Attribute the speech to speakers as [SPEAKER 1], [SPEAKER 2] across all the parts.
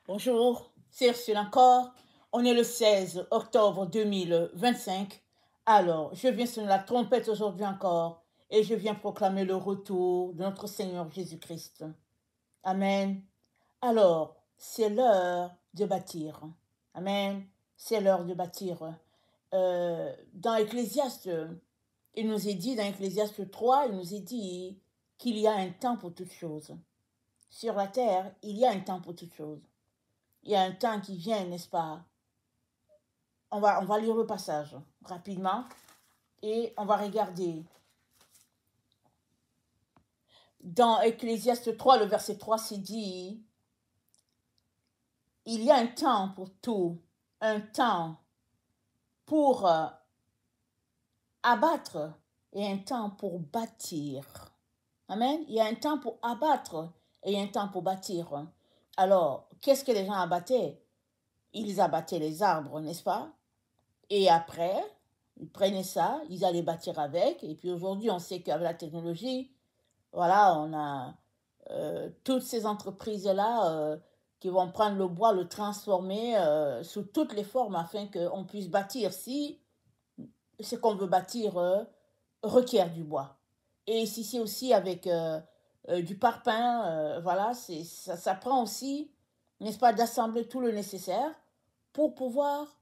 [SPEAKER 1] Bonjour, c'est Ursule encore. On est le 16 octobre 2025. Alors, je viens sonner la trompette aujourd'hui encore et je viens proclamer le retour de notre Seigneur Jésus-Christ. Amen. Alors, c'est l'heure de bâtir. Amen. C'est l'heure de bâtir. Dans Ecclésiaste, il nous est dit, dans Ecclésiaste 3, il nous est dit qu'il y a un temps pour toutes choses. Sur la terre, il y a un temps pour toutes choses. Il y a un temps qui vient, n'est-ce pas? On va lire le passage rapidement et on va regarder. Dans Ecclésiaste 3, le verset 3, c'est dit, il y a un temps pour tout, un temps pour abattre et un temps pour bâtir. Amen. Il y a un temps pour abattre et un temps pour bâtir. Alors, qu'est-ce que les gens abattaient? Ils abattaient les arbres, n'est-ce pas? Et après, ils prenaient ça, ils allaient bâtir avec. Et puis aujourd'hui, on sait qu'avec la technologie, voilà, on a toutes ces entreprises-là qui vont prendre le bois, le transformer sous toutes les formes afin qu'on puisse bâtir si ce qu'on veut bâtir requiert du bois. Et si c'est aussi avec du parpaing, voilà, ça prend aussi, n'est-ce pas, d'assembler tout le nécessaire pour pouvoir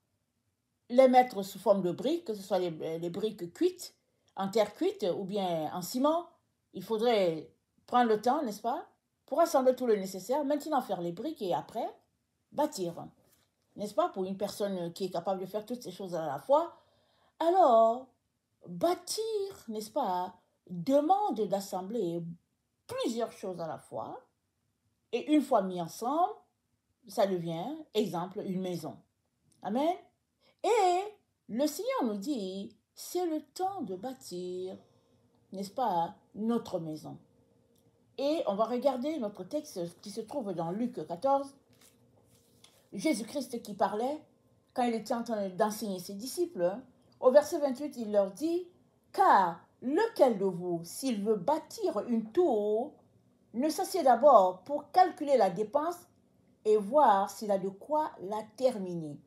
[SPEAKER 1] les mettre sous forme de briques, que ce soit les briques cuites, en terre cuite ou bien en ciment. Il faudrait prendre le temps, n'est-ce pas, pour assembler tout le nécessaire, maintenant faire les briques et après bâtir. N'est-ce pas, pour une personne qui est capable de faire toutes ces choses à la fois. Alors, bâtir, n'est-ce pas, demande d'assembler plusieurs choses à la fois. Et une fois mis ensemble, ça devient, exemple, une maison. Amen. Et le Seigneur nous dit, c'est le temps de bâtir, n'est-ce pas, notre maison. Et on va regarder notre texte qui se trouve dans Luc 14. Jésus-Christ qui parlait, quand il était en train d'enseigner ses disciples, au verset 28, il leur dit, « Car lequel de vous, s'il veut bâtir une tour, ne s'assied d'abord pour calculer la dépense et voir s'il a de quoi la terminer.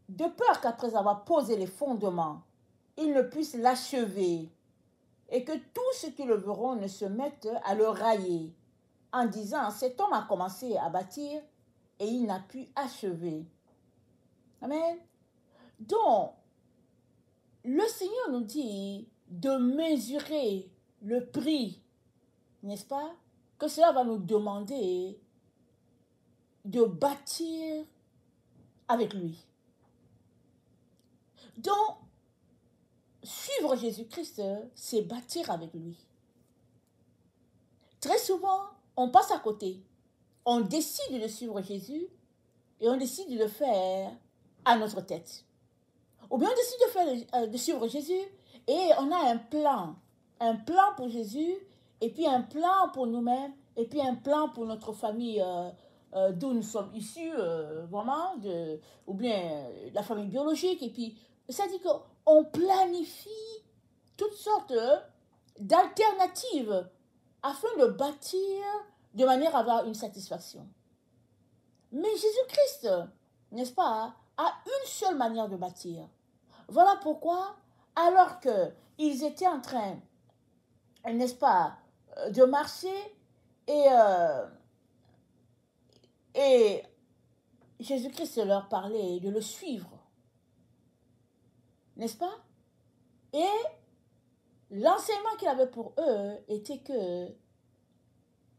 [SPEAKER 1] De peur qu'après avoir posé les fondements, il ne puisse l'achever et que tous ceux qui le verront ne se mettent à le railler en disant, cet homme a commencé à bâtir et il n'a pu achever. » Amen. Donc, le Seigneur nous dit de mesurer le prix, n'est-ce pas, que cela va nous demander de bâtir avec lui. Donc, suivre Jésus-Christ, c'est bâtir avec lui. Très souvent, on passe à côté. On décide de suivre Jésus et on décide de le faire à notre tête. Ou bien on décide de suivre Jésus et on a un plan. Un plan pour Jésus et puis un plan pour nous-mêmes et puis un plan pour notre famille d'où nous sommes issus, vraiment, ou bien la famille biologique. Et puis, ça dit qu'on planifie toutes sortes d'alternatives afin de bâtir de manière à avoir une satisfaction. Mais Jésus-Christ, n'est-ce pas, a une seule manière de bâtir. Voilà pourquoi, alors qu'ils étaient en train, n'est-ce pas, de marcher et Jésus-Christ leur parlait de le suivre, n'est-ce pas? Et l'enseignement qu'il avait pour eux était que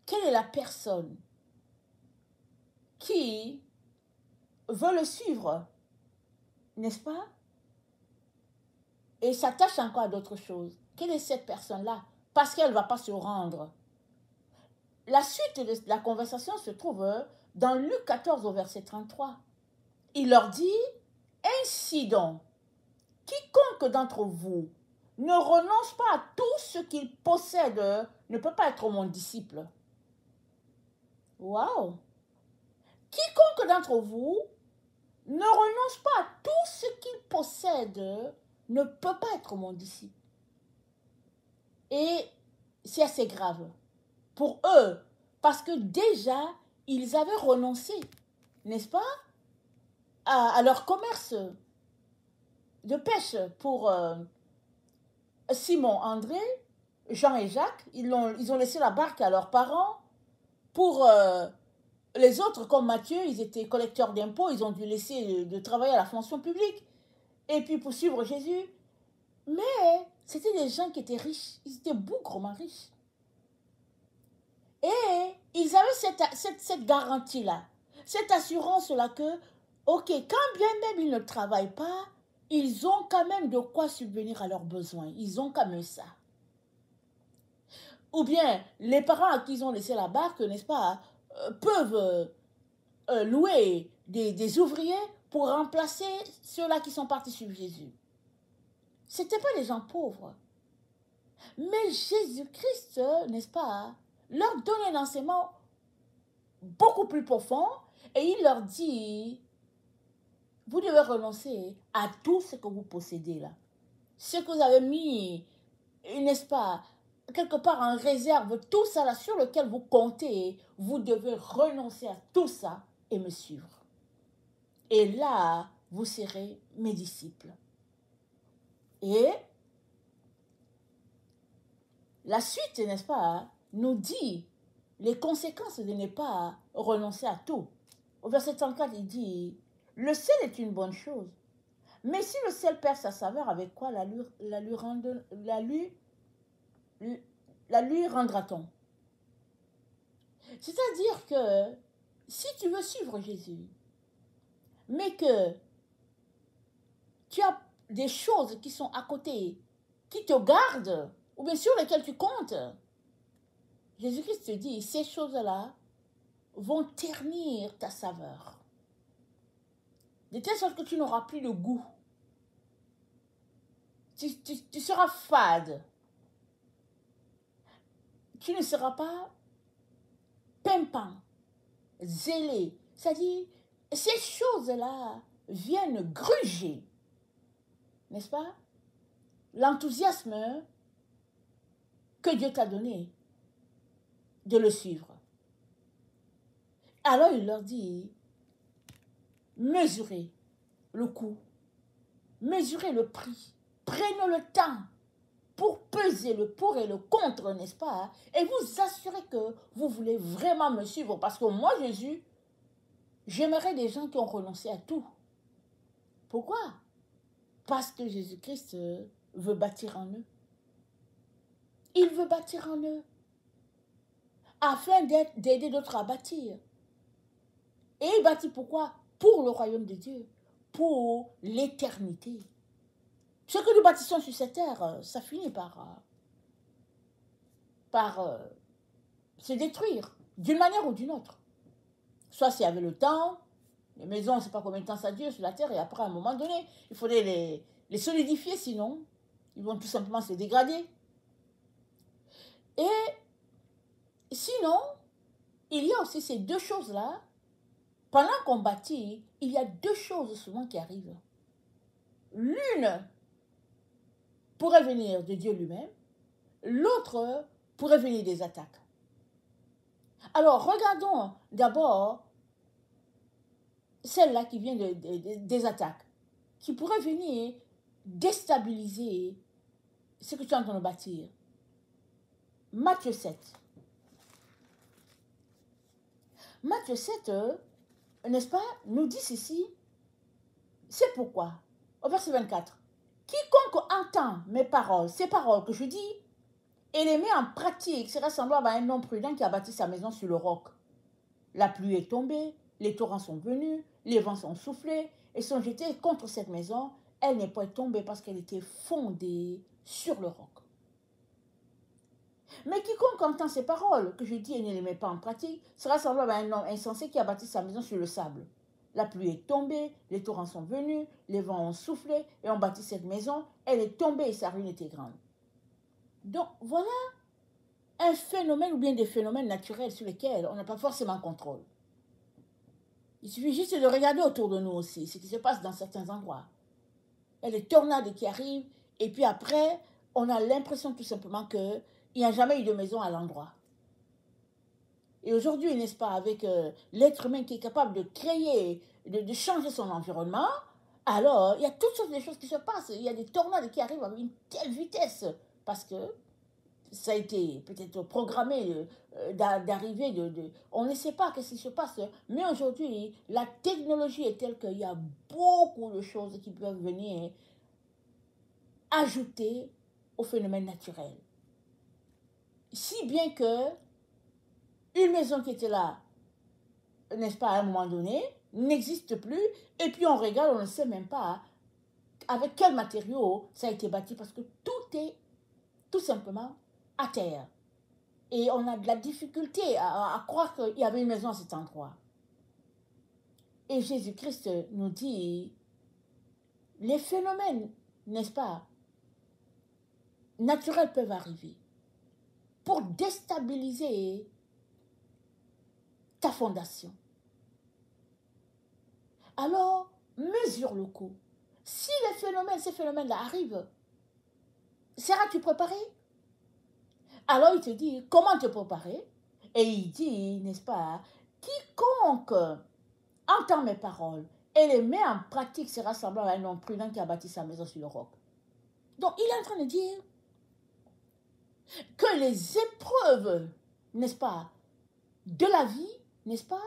[SPEAKER 1] quelle est la personne qui veut le suivre, n'est-ce pas? Et s'attache encore à d'autres choses. Quelle est cette personne-là? Parce qu'elle ne va pas se rendre. La suite de la conversation se trouve dans Luc 14 au verset 33. Il leur dit, ainsi donc, quiconque d'entre vous ne renonce pas à tout ce qu'il possède ne peut pas être mon disciple. Waouh! Quiconque d'entre vous ne renonce pas à tout ce qu'il possède ne peut pas être mon disciple. Et c'est assez grave pour eux, parce que déjà, ils avaient renoncé, n'est-ce pas, à leur commerce de pêche pour Simon, André, Jean et Jacques. Ils ont laissé la barque à leurs parents. Pour les autres, comme Matthieu, ils étaient collecteurs d'impôts, ils ont dû laisser de travailler à la fonction publique. Et puis pour suivre Jésus. Mais c'était des gens qui étaient riches, ils étaient bougrement riches. Et ils avaient cette garantie-là, cette assurance-là que, ok, quand bien même ils ne travaillent pas, ils ont quand même de quoi subvenir à leurs besoins. Ils ont quand même ça. Ou bien, les parents à qui ils ont laissé la barque, n'est-ce pas, peuvent louer des ouvriers pour remplacer ceux-là qui sont partis suivre Jésus. Ce n'étaient pas des gens pauvres. Mais Jésus-Christ, n'est-ce pas, leur donne un enseignement beaucoup plus profond et il leur dit, vous devez renoncer à tout ce que vous possédez là. Ce que vous avez mis, n'est-ce pas, quelque part en réserve, tout ça là sur lequel vous comptez, vous devez renoncer à tout ça et me suivre. Et là, vous serez mes disciples. Et la suite, n'est-ce pas, nous dit les conséquences de ne pas renoncer à tout. Au verset 34, il dit, le sel est une bonne chose, mais si le sel perd sa saveur, avec quoi la lui rendra-t-on? C'est-à-dire que si tu veux suivre Jésus, mais que tu as des choses qui sont à côté, qui te gardent, ou bien sur lesquelles tu comptes, Jésus-Christ te dit, ces choses-là vont ternir ta saveur. De telle sorte que tu n'auras plus de goût. Tu seras fade. Tu ne seras pas pimpant, zélé. C'est-à-dire, ces choses-là viennent gruger, n'est-ce pas, l'enthousiasme que Dieu t'a donné de le suivre. Alors il leur dit, mesurez le coût, mesurez le prix, prenez le temps pour peser le pour et le contre, n'est-ce pas, et vous assurez que vous voulez vraiment me suivre, parce que moi, Jésus, j'aimerais des gens qui ont renoncé à tout. Pourquoi? Parce que Jésus-Christ veut bâtir en eux. Il veut bâtir en eux, afin d'aider d'autres à bâtir. Et il bâtit pourquoi? Pour le royaume de Dieu, pour l'éternité. Ce que nous bâtissons sur cette terre, ça finit par se détruire, d'une manière ou d'une autre. Soit s'il y avait le temps, les maisons, on ne sait pas combien de temps ça dure sur la terre, et après, à un moment donné, il faudrait les solidifier, sinon, ils vont tout simplement se dégrader. Et sinon, il y a aussi ces deux choses-là. Pendant qu'on bâtit, il y a deux choses souvent qui arrivent. L'une pourrait venir de Dieu lui-même, l'autre pourrait venir des attaques. Alors, regardons d'abord celle-là qui vient des attaques, qui pourrait venir déstabiliser ce que tu es en train de bâtir. Matthieu 7. Matthieu 7, n'est-ce pas, nous dit ceci, c'est pourquoi, au verset 24, quiconque entend mes paroles, ces paroles que je dis, et les met en pratique, sera semblable à un homme prudent qui a bâti sa maison sur le roc. La pluie est tombée, les torrents sont venus, les vents sont soufflés et sont jetés contre cette maison. Elle n'est pas tombée parce qu'elle était fondée sur le roc. Mais quiconque entend ces paroles que je dis et ne les met pas en pratique sera semblable à un homme insensé qui a bâti sa maison sur le sable. La pluie est tombée, les torrents sont venus, les vents ont soufflé et ont bâti cette maison. Elle est tombée et sa ruine était grande. Donc voilà un phénomène ou bien des phénomènes naturels sur lesquels on n'a pas forcément contrôle. Il suffit juste de regarder autour de nous aussi, ce qui se passe dans certains endroits. Il y a des tornades qui arrivent et puis après, on a l'impression tout simplement qu'il n'y a jamais eu de maison à l'endroit. Et aujourd'hui, n'est-ce pas, avec l'être humain qui est capable de créer, de changer son environnement, alors il y a toutes sortes de choses qui se passent. Il y a des tornades qui arrivent à une telle vitesse parce que ça a été peut-être programmé d'arriver, on ne sait pas ce qui se passe, mais aujourd'hui, la technologie est telle qu'il y a beaucoup de choses qui peuvent venir ajouter au phénomène naturel. Si bien que une maison qui était là, n'est-ce pas, à un moment donné, n'existe plus, et puis on regarde, on ne sait même pas avec quel matériau ça a été bâti, parce que tout est tout simplement à terre. Et on a de la difficulté à croire qu'il y avait une maison à cet endroit. Et Jésus-Christ nous dit, les phénomènes, n'est-ce pas, naturels peuvent arriver pour déstabiliser ta fondation. Alors, mesure le coup. Si ces phénomènes-là arrivent, seras-tu préparé? Alors il te dit, comment te préparer? Et il dit, n'est-ce pas, quiconque entend mes paroles et les met en pratique sera semblable à un homme prudent qui a bâti sa maison sur le roc. Donc il est en train de dire que les épreuves, n'est-ce pas, de la vie, n'est-ce pas,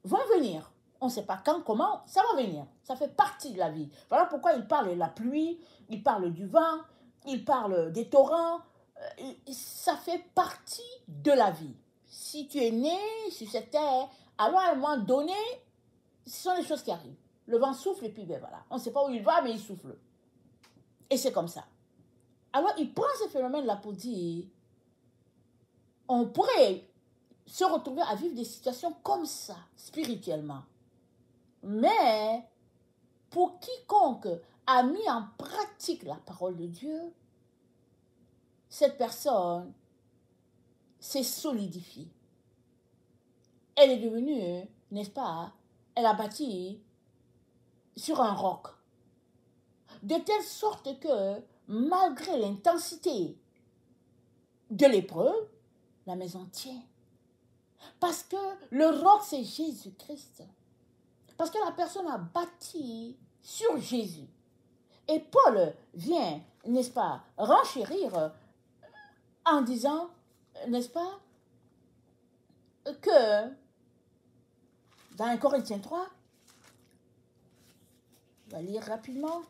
[SPEAKER 1] vont venir. On ne sait pas quand, comment, ça va venir. Ça fait partie de la vie. Voilà pourquoi il parle de la pluie, il parle du vent, il parle des torrents. Ça fait partie de la vie. Si tu es né sur cette terre, alors à un moment donné, ce sont les choses qui arrivent. Le vent souffle et puis ben voilà. On ne sait pas où il va, mais il souffle. Et c'est comme ça. Alors il prend ce phénomène-là pour dire, on pourrait se retrouver à vivre des situations comme ça, spirituellement. Mais pour quiconque a mis en pratique la parole de Dieu, cette personne s'est solidifiée. Elle est devenue, n'est-ce pas, elle a bâti sur un roc. De telle sorte que, malgré l'intensité de l'épreuve, la maison tient. Parce que le roc, c'est Jésus-Christ. Parce que la personne a bâti sur Jésus. Et Paul vient, n'est-ce pas, renchérir en disant, n'est-ce pas, que dans 1 Corinthiens 3, on va lire rapidement,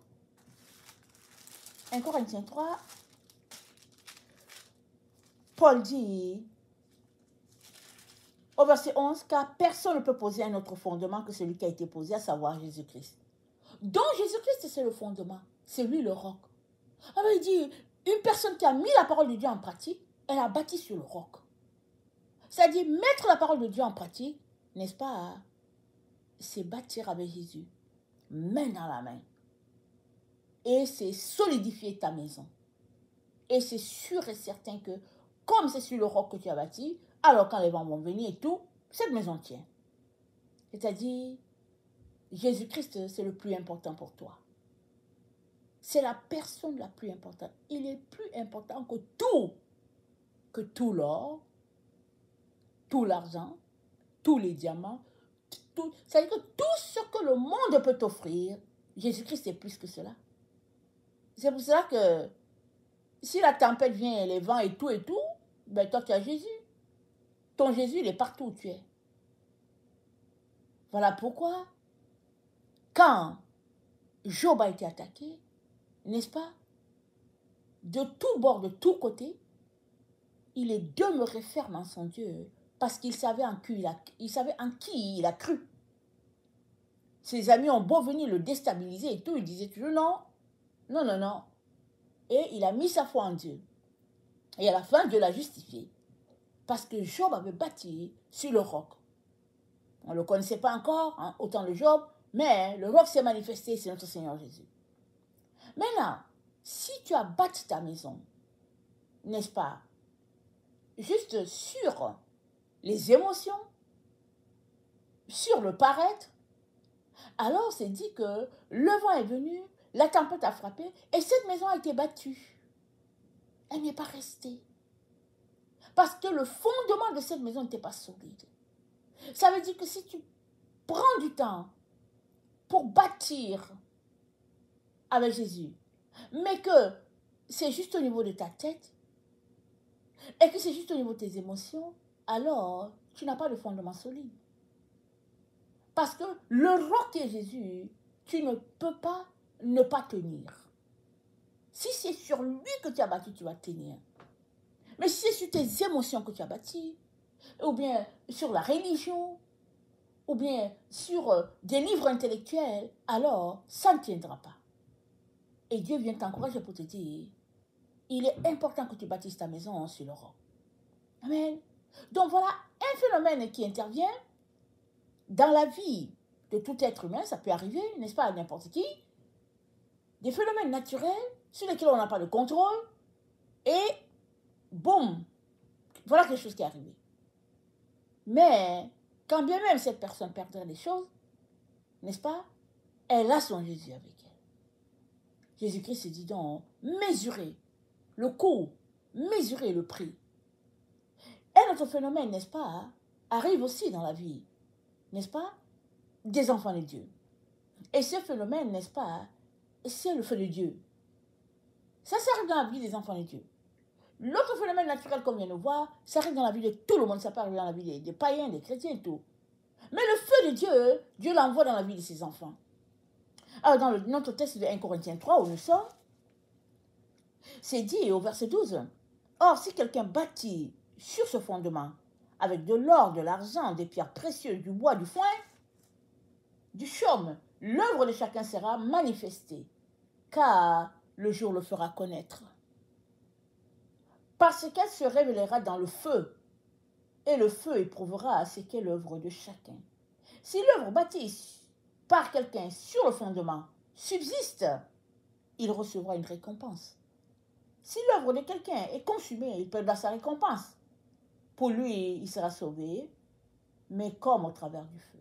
[SPEAKER 1] 1 Corinthiens 3, Paul dit, au verset 11, car personne ne peut poser un autre fondement que celui qui a été posé, à savoir Jésus-Christ. Donc Jésus-Christ, c'est le fondement, c'est lui le roc. Alors il dit, une personne qui a mis la parole de Dieu en pratique, elle a bâti sur le roc. C'est-à-dire, mettre la parole de Dieu en pratique, n'est-ce pas, c'est bâtir avec Jésus, main dans la main. Et c'est solidifier ta maison. Et c'est sûr et certain que, comme c'est sur le roc que tu as bâti, alors quand les vents vont venir et tout, cette maison tient. C'est-à-dire, Jésus-Christ, c'est le plus important pour toi. C'est la personne la plus importante. Il est plus important que tout l'or, tout l'argent, tous les diamants, tout. C'est-à-dire que tout ce que le monde peut t'offrir, Jésus-Christ est plus que cela. C'est pour cela que si la tempête vient, les vents et tout, ben toi tu as Jésus. Ton Jésus, il est partout où tu es. Voilà pourquoi, quand Job a été attaqué, n'est-ce pas, de tout bord, de tous côtés, il est demeuré ferme en son Dieu, parce qu'il savait en qui il a cru. Ses amis ont beau venir le déstabiliser et tout, il disait toujours non, non, non, non. Et il a mis sa foi en Dieu. Et à la fin, Dieu l'a justifié. Parce que Job avait bâti sur le roc. On ne le connaissait pas encore, hein, autant le Job, mais le roc s'est manifesté, c'est notre Seigneur Jésus. Maintenant, si tu as bâti ta maison, n'est-ce pas, juste sur les émotions, sur le paraître, alors c'est dit que le vent est venu, la tempête a frappé, et cette maison a été battue. Elle n'est pas restée. Parce que le fondement de cette maison n'était pas solide. Ça veut dire que si tu prends du temps pour bâtir avec Jésus, mais que c'est juste au niveau de ta tête et que c'est juste au niveau de tes émotions, alors tu n'as pas de fondement solide. Parce que le roc qui est Jésus, tu ne peux pas ne pas tenir. Si c'est sur lui que tu as bâti, tu vas tenir. Mais si c'est sur tes émotions que tu as bâti, ou bien sur la religion, ou bien sur des livres intellectuels, alors ça ne tiendra pas. Et Dieu vient t'encourager pour te dire, il est important que tu bâtisses ta maison sur le roc. Amen. Donc voilà un phénomène qui intervient dans la vie de tout être humain, ça peut arriver, n'est-ce pas, à n'importe qui, des phénomènes naturels sur lesquels on n'a pas de contrôle, et boum, voilà quelque chose qui est arrivé. Mais quand bien même cette personne perdrait les choses, n'est-ce pas, elle a son Jésus avec elle. Jésus-Christ se dit donc, mesurez le coût, mesurez le prix. Un autre phénomène, n'est-ce pas, arrive aussi dans la vie, n'est-ce pas, des enfants de Dieu. Et ce phénomène, n'est-ce pas, c'est le feu de Dieu. Ça arrive dans la vie des enfants de Dieu. L'autre phénomène naturel qu'on vient de voir, ça arrive dans la vie de tout le monde, ça peut arriver dans la vie des païens, des chrétiens et tout. Mais le feu de Dieu, Dieu l'envoie dans la vie de ses enfants. Alors dans notre texte de 1 Corinthiens 3 où nous sommes, c'est dit au verset 12, « Or, si quelqu'un bâtit sur ce fondement, avec de l'or, de l'argent, des pierres précieuses, du bois, du foin, du chaume, l'œuvre de chacun sera manifestée, car le jour le fera connaître. Parce qu'elle se révélera dans le feu, et le feu éprouvera ce qu'est l'œuvre de chacun. Si l'œuvre bâtie par quelqu'un sur le fondement subsiste, il recevra une récompense. Si l'œuvre de quelqu'un est consumée, il perdra sa récompense. Pour lui, il sera sauvé, mais comme au travers du feu.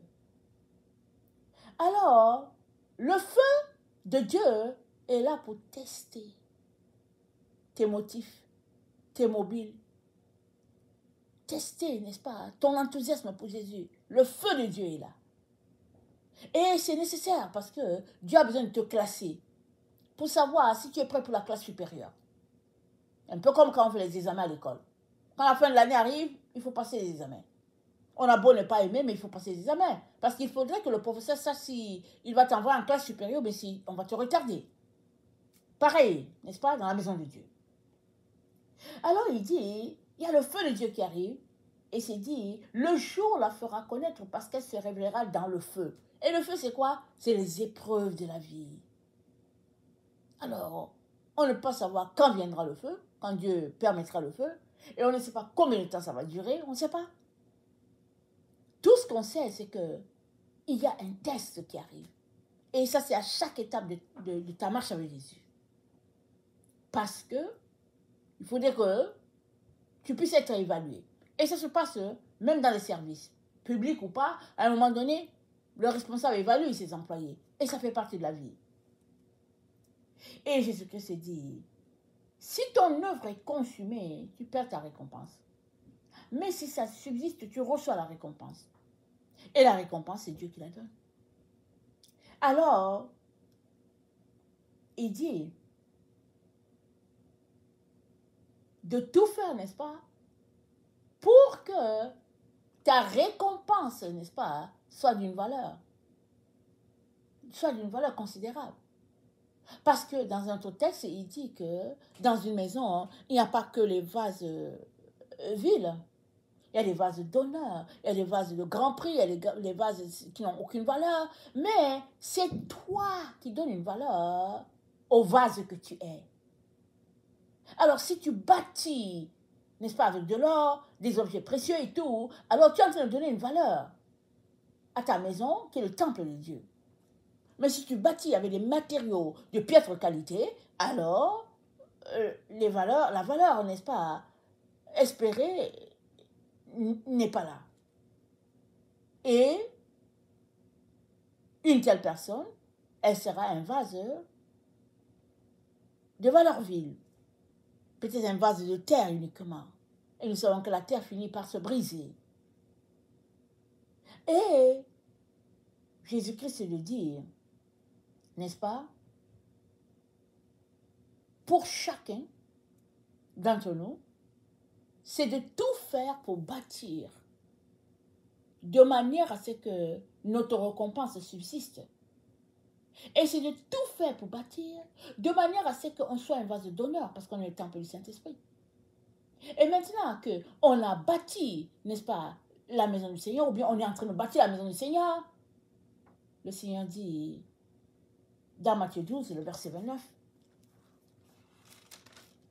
[SPEAKER 1] Alors, le feu de Dieu est là pour tester tes motifs, tes mobiles. Tester, n'est-ce pas, ton enthousiasme pour Jésus. Le feu de Dieu est là. Et c'est nécessaire parce que Dieu a besoin de te classer pour savoir si tu es prêt pour la classe supérieure. Un peu comme quand on fait les examens à l'école. Quand la fin de l'année arrive, il faut passer les examens. On a beau ne pas aimer, mais il faut passer les examens. Parce qu'il faudrait que le professeur sache si il va t'envoyer en classe supérieure, mais si on va te retarder. Pareil, n'est-ce pas, dans la maison de Dieu. Alors il dit, il y a le feu de Dieu qui arrive, et c'est dit, le jour la fera connaître parce qu'elle se révélera dans le feu. Et le feu, c'est quoi? C'est les épreuves de la vie. Alors, on ne peut pas savoir quand viendra le feu, quand Dieu permettra le feu, et on ne sait pas combien de temps ça va durer, on ne sait pas. Tout ce qu'on sait, c'est que il y a un test qui arrive. Et ça, c'est à chaque étape de ta marche avec Jésus. Parce que il faudrait que tu puisses être évalué. Et ça se passe même dans les services, publics ou pas. À un moment donné, le responsable évalue ses employés. Et ça fait partie de la vie. Et Jésus-Christ dit, si ton œuvre est consumée, tu perds ta récompense. Mais si ça subsiste, tu reçois la récompense. Et la récompense, c'est Dieu qui la donne. Alors, il dit de tout faire, n'est-ce pas, pour que ta récompense, n'est-ce pas, soit d'une valeur considérable. Parce que dans un autre texte, il dit que dans une maison, il n'y a pas que les vases viles. Il y a des vases d'honneur, il y a des vases de grand prix, il y a des vases qui n'ont aucune valeur. Mais c'est toi qui donnes une valeur au vase que tu es. Alors si tu bâtis, n'est-ce pas, avec de l'or, des objets précieux et tout, alors tu es en train de donner une valeur à ta maison qui est le temple de Dieu. Mais si tu bâtis avec des matériaux de piètre qualité, alors la valeur, n'est-ce pas, espérée n'est pas là. Et une telle personne, elle sera un vase de valeur vile. Peut-être un vase de terre uniquement. Et nous savons que la terre finit par se briser. Et Jésus-Christ le dit, n'est-ce pas? Pour chacun d'entre nous, c'est de tout faire pour bâtir, de manière à ce que notre récompense subsiste. Et c'est de tout faire pour bâtir, de manière à ce qu'on soit un vase d'honneur, parce qu'on est le temple du Saint-Esprit. Et maintenant qu'on a bâti, n'est-ce pas, la maison du Seigneur, ou bien on est en train de bâtir la maison du Seigneur, le Seigneur dit, dans Matthieu 12, le verset 29,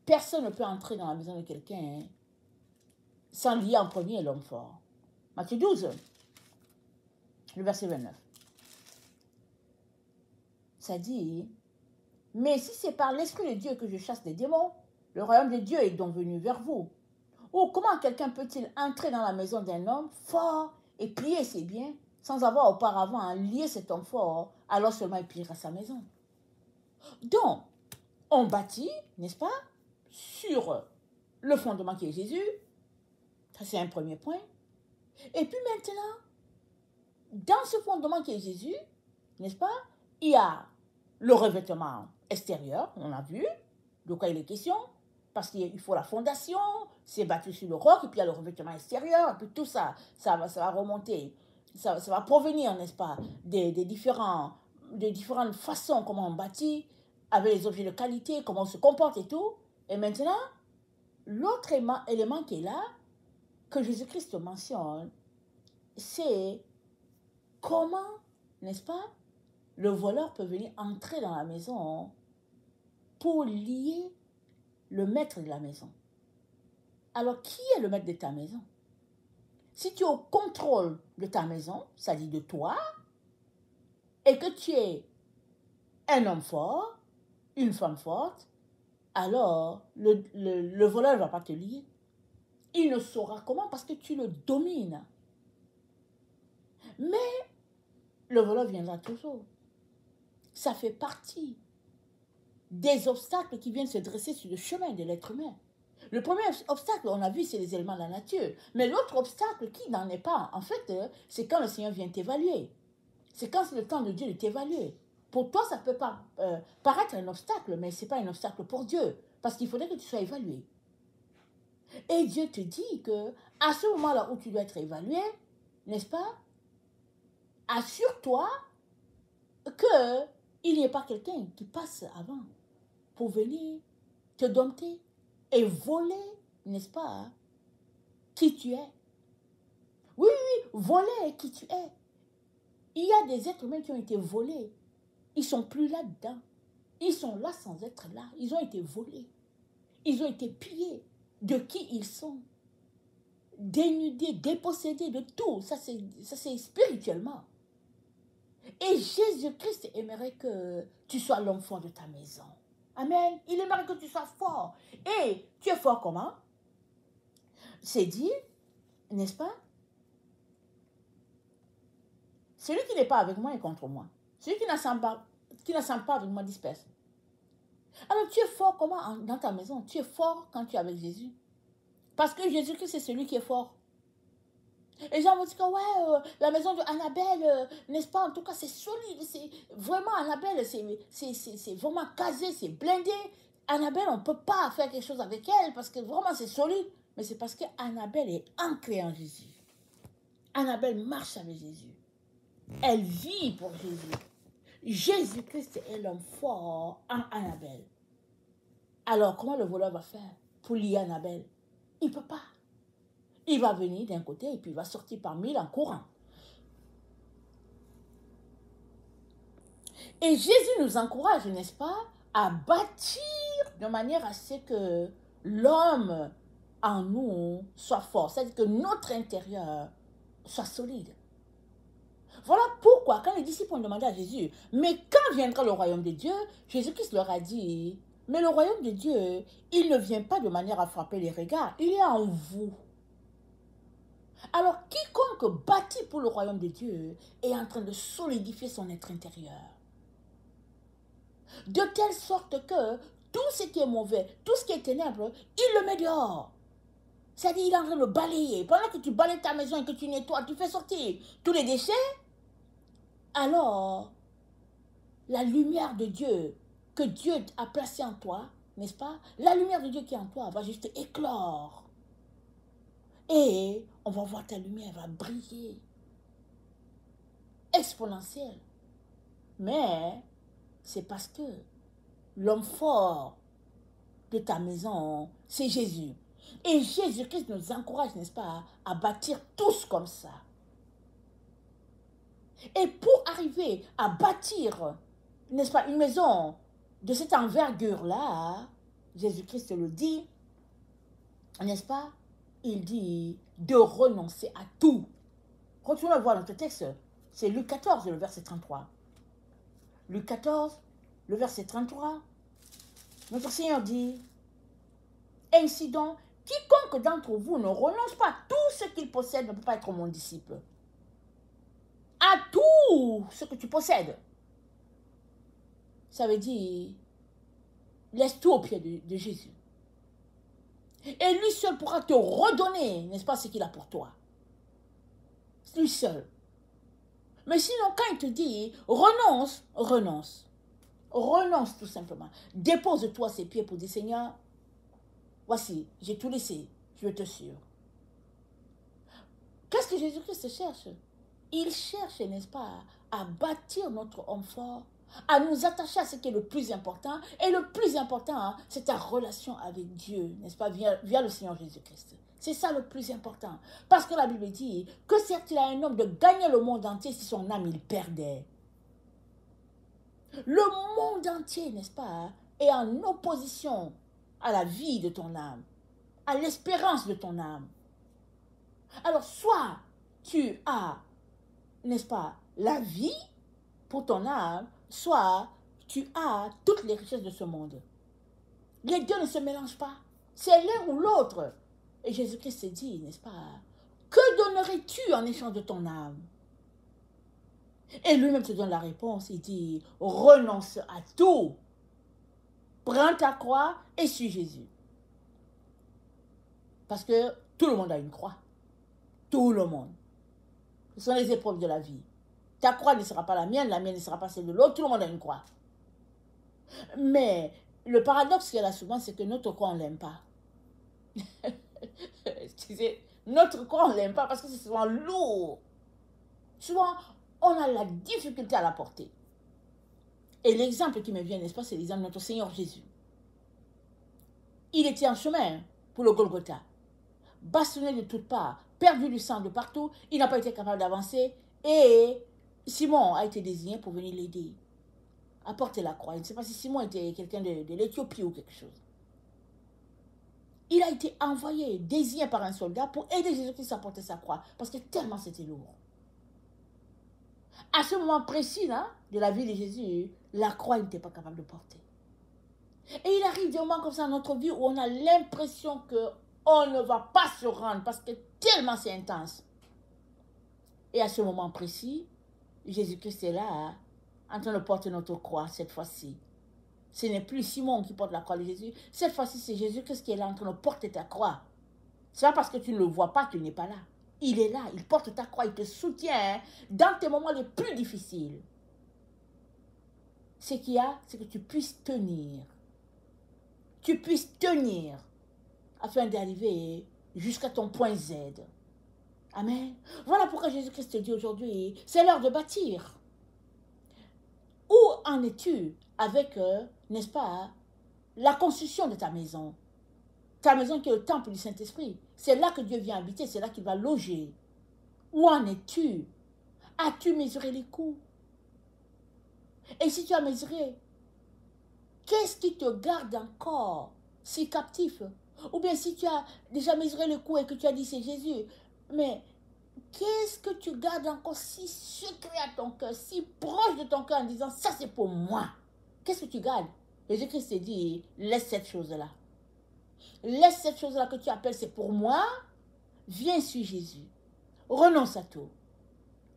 [SPEAKER 1] personne ne peut entrer dans la maison de quelqu'un sans lier en premier l'homme fort. Matthieu 12, le verset 29. Ça dit, mais si c'est par l'Esprit de Dieu que je chasse les démons, le royaume de Dieu est donc venu vers vous. Ou comment quelqu'un peut-il entrer dans la maison d'un homme fort et piller ses biens sans avoir auparavant lié cet homme fort, alors seulement il pillera sa maison. Donc, on bâtit, n'est-ce pas, sur le fondement qui est Jésus. Ça, c'est un premier point. Et puis maintenant, dans ce fondement qui est Jésus, n'est-ce pas, il y a le revêtement extérieur, on a vu, de quoi il est question, parce qu'il faut la fondation, c'est bâti sur le roc, et puis il y a le revêtement extérieur, et puis tout ça, ça va remonter, ça va provenir, n'est-ce pas, des différentes façons comment on bâtit, avec les objets de qualité, comment on se comporte et tout. Et maintenant, l'autre élément qui est là, que Jésus-Christ mentionne, c'est comment, n'est-ce pas, le voleur peut venir entrer dans la maison pour lier le maître de la maison. Alors, qui est le maître de ta maison? Si tu es au contrôle de ta maison, ça dit de toi, et que tu es un homme fort, une femme forte, alors le voleur ne va pas te lier. Il ne saura comment parce que tu le domines. Mais le voleur viendra toujours. Ça fait partie des obstacles qui viennent se dresser sur le chemin de l'être humain. Le premier obstacle, on a vu, c'est les éléments de la nature. Mais l'autre obstacle qui n'en est pas, en fait, c'est quand le Seigneur vient t'évaluer. C'est quand c'est le temps de Dieu de t'évaluer. Pour toi, ça peut pas paraître un obstacle, mais ce n'est pas un obstacle pour Dieu. Parce qu'il faudrait que tu sois évalué. Et Dieu te dit que à ce moment-là où tu dois être évalué, n'est-ce pas, assure-toi qu'il n'y ait pas quelqu'un qui passe avant pour venir te dompter et voler, n'est-ce pas, qui tu es. Oui, voler qui tu es. Il y a des êtres humains qui ont été volés. Ils ne sont plus là-dedans. Ils sont là sans être là. Ils ont été volés. Ils ont été pillés de qui ils sont. Dénudés, dépossédés de tout. Ça, c'est spirituellement. Et Jésus-Christ aimerait que tu sois l'homme fort de ta maison. Amen. Il aimerait que tu sois fort. Et tu es fort comment? C'est dit, n'est-ce pas? Celui qui n'est pas avec moi est contre moi. Celui qui n'assemble pas avec moi disperse. Alors tu es fort comment dans ta maison? Tu es fort quand tu es avec Jésus. Parce que Jésus-Christ, c'est celui qui est fort. Les gens vont dire que ouais, la maison de Annabelle, n'est-ce pas? En tout cas, c'est solide. C'est vraiment Annabelle, c'est vraiment casé, c'est blindé. Annabelle, on ne peut pas faire quelque chose avec elle parce que vraiment c'est solide. Mais c'est parce qu'Annabelle est ancrée en Jésus. Annabelle marche avec Jésus. Elle vit pour Jésus. Jésus-Christ est l'homme fort en Annabelle. Alors, comment le voleur va faire pour lier Annabelle? Il ne peut pas. Il va venir d'un côté et puis il va sortir par 1000 en courant. Et Jésus nous encourage, n'est-ce pas, à bâtir de manière à ce que l'homme en nous soit fort. C'est-à-dire que notre intérieur soit solide. Voilà pourquoi, quand les disciples ont demandé à Jésus, mais quand viendra le royaume de Dieu, Jésus-Christ leur a dit, mais le royaume de Dieu, il ne vient pas de manière à frapper les regards, il est en vous. Alors, quiconque bâtit pour le royaume de Dieu est en train de solidifier son être intérieur. De telle sorte que tout ce qui est mauvais, tout ce qui est ténèbres, il le met dehors. C'est-à-dire, il est en train de balayer. Pendant que tu balayes ta maison et que tu nettoies, tu fais sortir tous les déchets, alors, la lumière de Dieu que Dieu a placée en toi, n'est-ce pas? La lumière de Dieu qui est en toi va juste éclore. Et on va voir ta lumière, elle va briller. Exponentielle. Mais c'est parce que l'homme fort de ta maison, c'est Jésus. Et Jésus-Christ nous encourage, n'est-ce pas, à bâtir tous comme ça. Et pour arriver à bâtir, n'est-ce pas, une maison de cette envergure-là, Jésus-Christ le dit, n'est-ce pas, il dit de renoncer à tout. Retournez voir notre texte, c'est Luc 14, le verset 33. Luc 14, le verset 33, notre Seigneur dit, ainsi donc, quiconque d'entre vous ne renonce pas à tout ce qu'il possède ne peut pas être mon disciple. À tout ce que tu possèdes. Ça veut dire, laisse tout au pied de Jésus. Et lui seul pourra te redonner, n'est-ce pas, ce qu'il a pour toi. Lui seul. Mais sinon, quand il te dit, renonce, renonce. Renonce tout simplement. Dépose-toi ses pieds pour dire, Seigneur, voici, j'ai tout laissé, je te suis. Qu'est-ce que Jésus-Christ cherche? Il cherche, n'est-ce pas, à bâtir notre homme fort, à nous attacher à ce qui est le plus important. Et le plus important, c'est ta relation avec Dieu, n'est-ce pas, via le Seigneur Jésus-Christ. C'est ça le plus important. Parce que la Bible dit, que sert-il à un homme de gagner le monde entier si son âme il perdait? Le monde entier, n'est-ce pas, est en opposition à la vie de ton âme, à l'espérance de ton âme. Alors, soit tu as, n'est-ce pas, la vie pour ton âme, soit tu as toutes les richesses de ce monde. Les deux ne se mélangent pas. C'est l'un ou l'autre. Et Jésus-Christ s'est dit, n'est-ce pas, que donnerais-tu en échange de ton âme? Et lui-même te donne la réponse. Il dit, renonce à tout. Prends ta croix et suis Jésus. Parce que tout le monde a une croix. Tout le monde. Ce sont les épreuves de la vie. Ta croix ne sera pas la mienne ne sera pas celle de l'autre. Tout le monde a une croix. Mais le paradoxe qu'il y a là souvent, c'est que notre croix, on ne l'aime pas. Excusez, notre croix, on ne l'aime pas parce que c'est souvent lourd. Souvent, on a la difficulté à la porter. Et l'exemple qui me vient, n'est-ce pas, c'est l'exemple de notre Seigneur Jésus. Il était en chemin pour le Golgotha, bastonné de toutes parts, perdu du sang de partout, il n'a pas été capable d'avancer et Simon a été désigné pour venir l'aider à porter la croix. Je ne sais pas si Simon était quelqu'un de l'Éthiopie ou quelque chose. Il a été envoyé, désigné par un soldat pour aider Jésus-Christ à porter sa croix parce que tellement c'était lourd. À ce moment précis là, de la vie de Jésus, la croix, il n'était pas capable de porter. Et il arrive des moments comme ça dans notre vie où on a l'impression qu'on ne va pas se rendre parce que tellement c'est intense. Et à ce moment précis, Jésus-Christ est là, en train de porter notre croix cette fois-ci. Ce n'est plus Simon qui porte la croix de Jésus. Cette fois-ci, c'est Jésus-Christ qui est là en train de porter ta croix. Ce n'est pas parce que tu ne le vois pas qu'il n'est pas là. Il est là, il porte ta croix, il te soutient dans tes moments les plus difficiles. Ce qu'il y a, c'est que tu puisses tenir. Tu puisses tenir afin d'arriver jusqu'à ton point Z. Amen. Voilà pourquoi Jésus-Christ te dit aujourd'hui, c'est l'heure de bâtir. Où en es-tu avec, n'est-ce pas, la construction de ta maison? Ta maison qui est le temple du Saint-Esprit. C'est là que Dieu vient habiter, c'est là qu'il va loger. Où en es-tu? As-tu mesuré les coûts? Et si tu as mesuré, qu'est-ce qui te garde encore si captif? Ou bien si tu as déjà mesuré le coût et que tu as dit c'est Jésus, mais qu'est-ce que tu gardes encore si secret à ton cœur, si proche de ton cœur en disant ça c'est pour moi? Qu'est-ce que tu gardes? Jésus-Christ s'est dit, laisse cette chose-là. Laisse cette chose-là que tu appelles c'est pour moi. Viens sur Jésus. Renonce à tout.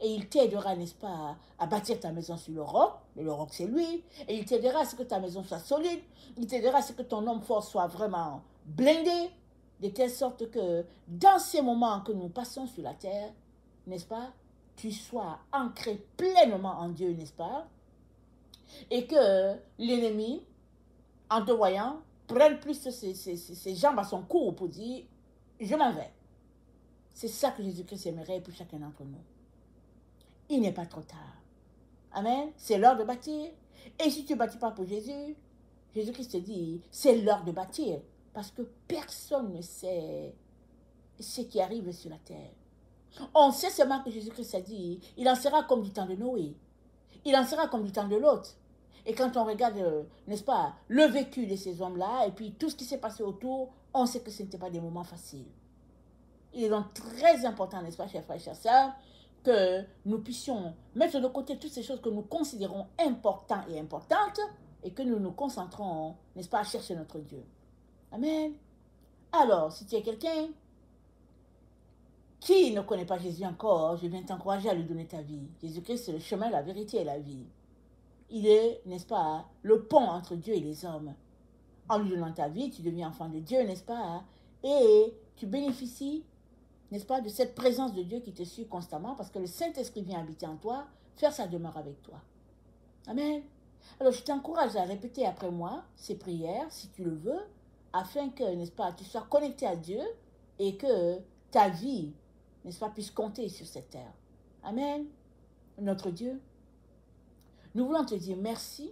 [SPEAKER 1] Et il t'aidera, n'est-ce pas, à bâtir ta maison sur le roc. Le roc, c'est lui. Et il t'aidera à ce que ta maison soit solide. Il t'aidera à ce que ton homme fort soit vraiment blindé. de telle sorte que dans ces moments que nous passons sur la terre, n'est-ce pas, tu sois ancré pleinement en Dieu, n'est-ce pas, et que l'ennemi, en te voyant, prenne plus ses jambes à son cou pour dire, je m'en vais. C'est ça que Jésus-Christ aimerait pour chacun d'entre nous. Il n'est pas trop tard. Amen. C'est l'heure de bâtir. Et si tu ne bâtis pas pour Jésus, Jésus-Christ te dit, c'est l'heure de bâtir. Parce que personne ne sait ce qui arrive sur la terre. On sait seulement que Jésus-Christ a dit, il en sera comme du temps de Noé. Il en sera comme du temps de Lot. Et quand on regarde, n'est-ce pas, le vécu de ces hommes-là, et puis tout ce qui s'est passé autour, on sait que ce n'était pas des moments faciles. Il est donc très important, n'est-ce pas, chers frères et chers sœurs, que nous puissions mettre de côté toutes ces choses que nous considérons importantes et que nous nous concentrons, n'est-ce pas, à chercher notre Dieu. Amen. Alors, si tu es quelqu'un qui ne connaît pas Jésus encore, je viens t'encourager à lui donner ta vie. Jésus-Christ, c'est le chemin, la vérité et la vie. Il est, n'est-ce pas, le pont entre Dieu et les hommes. En lui donnant ta vie, tu deviens enfant de Dieu, n'est-ce pas, et tu bénéficies, n'est-ce pas, de cette présence de Dieu qui te suit constamment parce que le Saint-Esprit vient habiter en toi, faire sa demeure avec toi. Amen. Alors, je t'encourage à répéter après moi ces prières, si tu le veux, afin que, n'est-ce pas, tu sois connecté à Dieu et que ta vie, n'est-ce pas, puisse compter sur cette terre. Amen. Notre Dieu, nous voulons te dire merci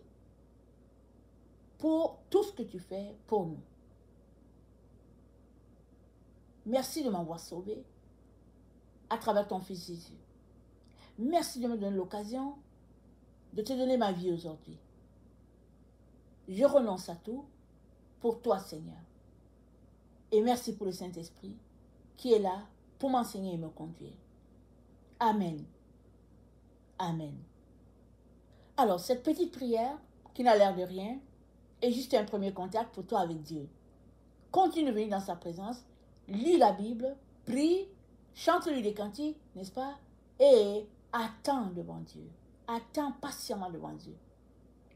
[SPEAKER 1] pour tout ce que tu fais pour nous. Merci de m'avoir sauvé à travers ton Fils Jésus. Merci de me donner l'occasion de te donner ma vie aujourd'hui. Je renonce à tout pour toi, Seigneur. Et merci pour le Saint-Esprit qui est là pour m'enseigner et me conduire. Amen. Amen. Alors, cette petite prière, qui n'a l'air de rien, est juste un premier contact pour toi avec Dieu. Continue de venir dans sa présence, lis la Bible, prie, chante-lui des cantiques, n'est-ce pas? Et attends devant Dieu. Attends patiemment devant Dieu.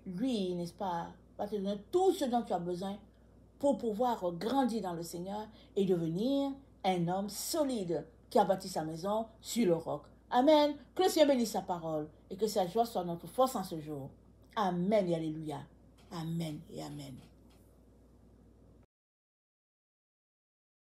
[SPEAKER 1] Lui, n'est-ce pas, va te donner tout ce dont tu as besoin pour pouvoir grandir dans le Seigneur et devenir un homme solide qui a bâti sa maison sur le roc. Amen. Que le Seigneur bénisse sa parole et que sa joie soit notre force en ce jour. Amen et alléluia. Amen et amen.